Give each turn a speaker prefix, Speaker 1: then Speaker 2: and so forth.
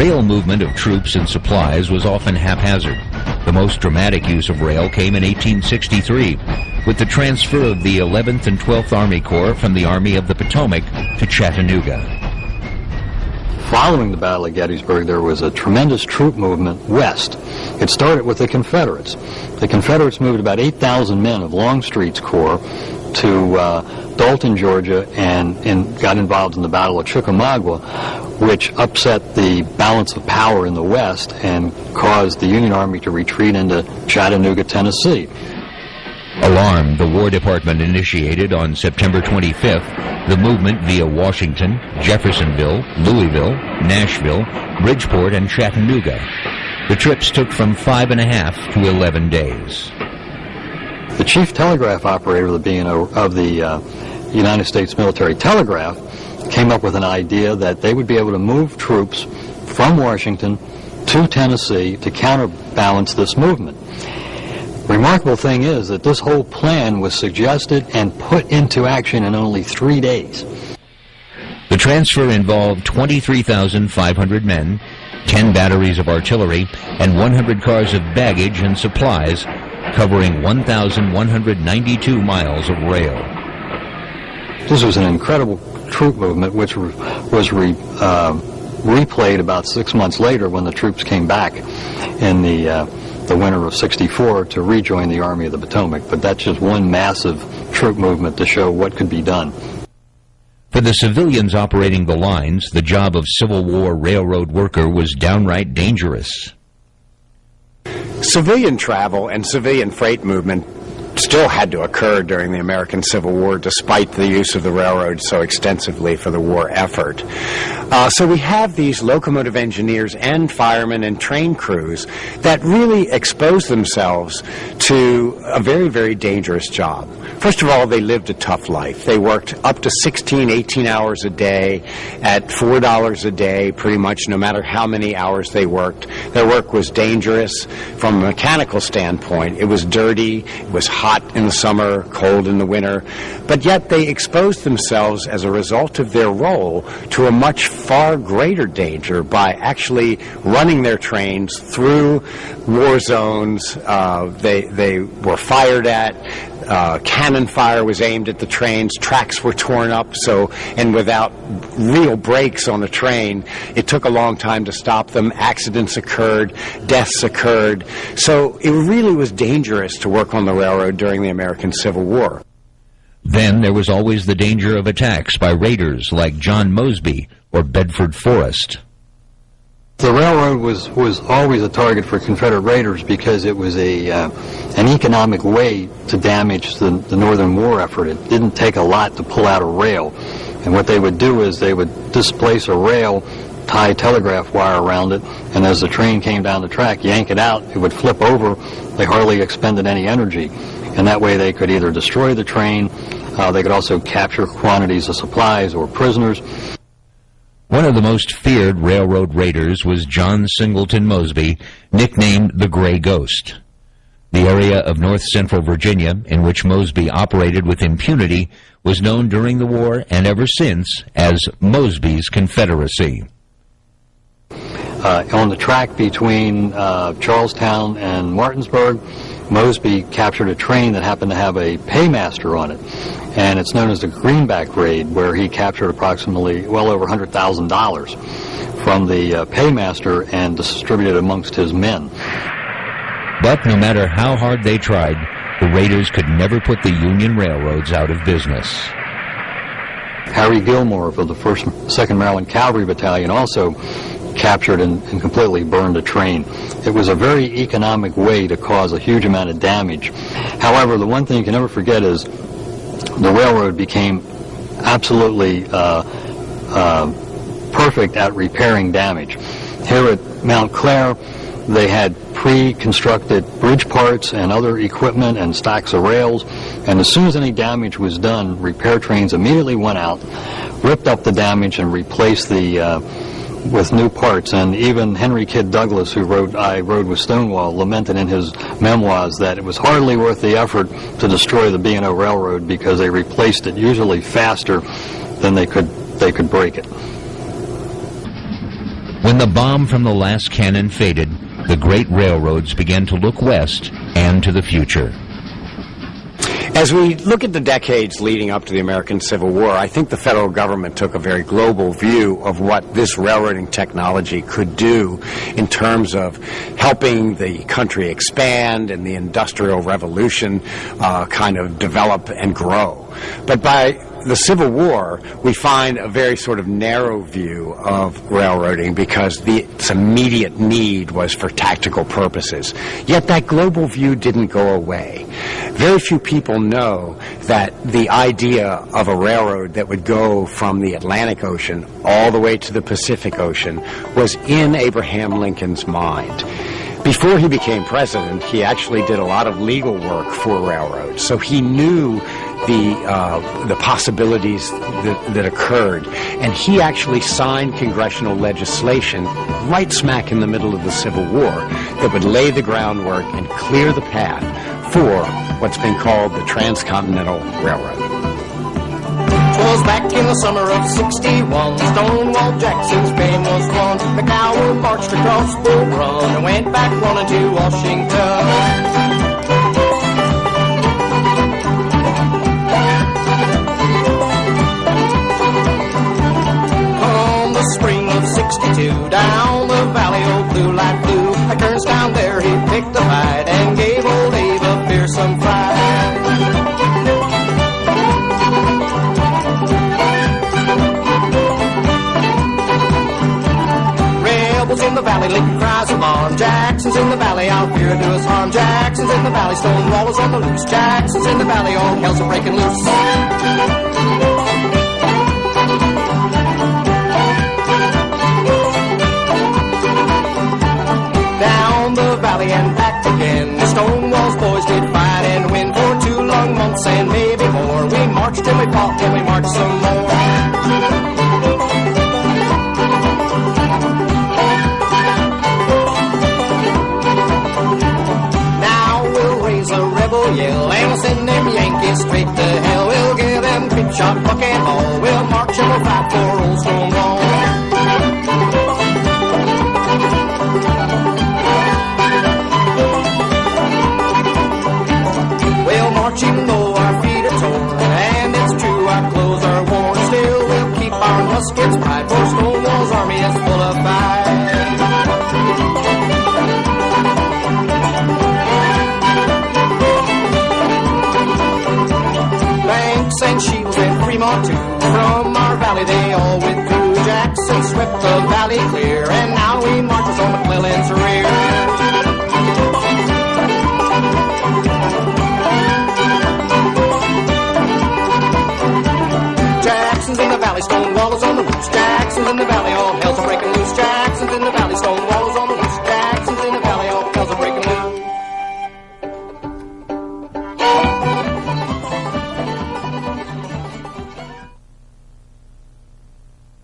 Speaker 1: Rail movement of troops and supplies was often haphazard. The most dramatic use of rail came in 1863, with the transfer of the 11th and 12th Army Corps from the Army of the Potomac to Chattanooga.
Speaker 2: Following the Battle of Gettysburg, there was a tremendous troop movement west. It started with the Confederates. The Confederates moved about 8,000 men of Longstreet's Corps to Dalton, Georgia, and got involved in the Battle of Chickamauga, which upset the balance of power in the West and caused the Union Army to retreat into Chattanooga, Tennessee.
Speaker 1: Alarmed, the War Department initiated on September 25th the movement via Washington, Jeffersonville, Louisville, Nashville, Bridgeport, and Chattanooga. The trips took from 5.5 to 11 days.
Speaker 2: The chief telegraph operator of the United States Military Telegraph came up with an idea that they would be able to move troops from Washington to Tennessee to counterbalance this movement. Remarkable thing is that this whole plan was suggested and put into action in only 3 days.
Speaker 1: The transfer involved 23,500 men, 10 batteries of artillery, and 100 cars of baggage and supplies, covering 1,192 miles of rail.
Speaker 2: This was an incredible troop movement, which was replayed about 6 months later when the troops came back in the winter of '64 to rejoin the Army of the Potomac. But that's just one massive troop movement to show what could be done.
Speaker 1: For the civilians operating the lines, the job of Civil War railroad worker was downright dangerous.
Speaker 3: Civilian travel and civilian freight movement still had to occur during the American Civil War, despite the use of the railroad so extensively for the war effort. So we have these locomotive engineers and firemen and train crews that really expose themselves to a very, very dangerous job. First of all, they lived a tough life. They worked up to 16, 18 hours a day at $4 a day, pretty much no matter how many hours they worked. Their work was dangerous from a mechanical standpoint. It was dirty, it was hot in the summer, cold in the winter, but yet they exposed themselves as a result of their role to a much far greater danger by actually running their trains through war zones. They were fired at. Cannon fire was aimed at the trains, tracks were torn up, and without real brakes on a train, it took a long time to stop them. Accidents occurred, deaths occurred, so it really was dangerous to work on the railroad during the American Civil War.
Speaker 1: Then there was always the danger of attacks by raiders like John Mosby or Bedford Forrest.
Speaker 2: The railroad was always a target for Confederate raiders because it was an economic way to damage the Northern War effort. It didn't take a lot to pull out a rail. And what they would do is they would displace a rail, tie telegraph wire around it, and as the train came down the track, yank it out, it would flip over. They hardly expended any energy. And that way they could either destroy the train, they could also capture quantities of supplies or prisoners.
Speaker 1: One of the most feared railroad raiders was John Singleton Mosby, nicknamed the Gray Ghost. The area of north-central Virginia in which Mosby operated with impunity was known during the war and ever since as Mosby's Confederacy.
Speaker 2: On the track between Charlestown and Martinsburg, Mosby captured a train that happened to have a paymaster on it, and it's known as the Greenback Raid, where he captured approximately well over $100,000 from the paymaster and distributed amongst his men.
Speaker 1: But no matter how hard they tried, the raiders could never put the Union railroads out of business.
Speaker 2: Harry Gilmore of the 1st, 2nd Maryland Cavalry Battalion also captured and completely burned a train. It was a very economic way to cause a huge amount of damage. However, the one thing you can never forget is the railroad became absolutely perfect at repairing damage. Here at Mount Clair, they had pre-constructed bridge parts and other equipment and stacks of rails, and as soon as any damage was done, repair trains immediately went out, ripped up the damage, and replaced with new parts. And even Henry Kidd Douglas, who wrote I Rode with Stonewall, lamented in his memoirs that it was hardly worth the effort to destroy the B&O Railroad because they replaced it usually faster than they could break it.
Speaker 1: When the bomb from the last cannon faded, the great railroads began to look west and to the future.
Speaker 3: As we look at the decades leading up to the American Civil War, I think the federal government took a very global view of what this railroading technology could do in terms of helping the country expand and the Industrial Revolution kind of develop and grow. But by the Civil War, we find a very sort of narrow view of railroading because its immediate need was for tactical purposes. Yet that global view didn't go away. Very few people know that the idea of a railroad that would go from the Atlantic Ocean all the way to the Pacific Ocean was in Abraham Lincoln's mind. Before he became president, he actually did a lot of legal work for railroads, so he knew the possibilities that occurred, and he actually signed congressional legislation right smack in the middle of the Civil War that would lay the groundwork and clear the path for what's been called the Transcontinental Railroad.
Speaker 4: 'Twas back in the summer of '61, Stonewall Jackson's band was won. McDowell marched across Bull Run and went back running to Washington. Spring of '62, down the valley, old Blue Light flew. At Kernstown there he picked a fight and gave old Abe a fearsome fright. Rebels in the valley, Lincoln cries alarm. Jackson's in the valley, I'll fear to his harm. Jackson's in the valley, Stonewall is on the loose. Jackson's in the valley, all hell's a breaking loose. And back again, the Stonewall's boys did fight and win for 2 long months and maybe more. We marched and we fought and we marched some more. Now we'll raise a rebel yell and we'll send them Yankees straight to hell. We'll give them big shot, buck and ball. We'll march and we'll fight for old Stonewall. Even though our feet are torn, and it's true our clothes are worn, still we'll keep our muskets bright, for Stonewall's army is full of fight. Banks and Shields and Fremont too, from our valley they all withdrew. Jackson swept the valley clear, and now he marches on McClellan's rear. Jackson's in the valley, Stonewall is on the loose. Jackson's in the valley,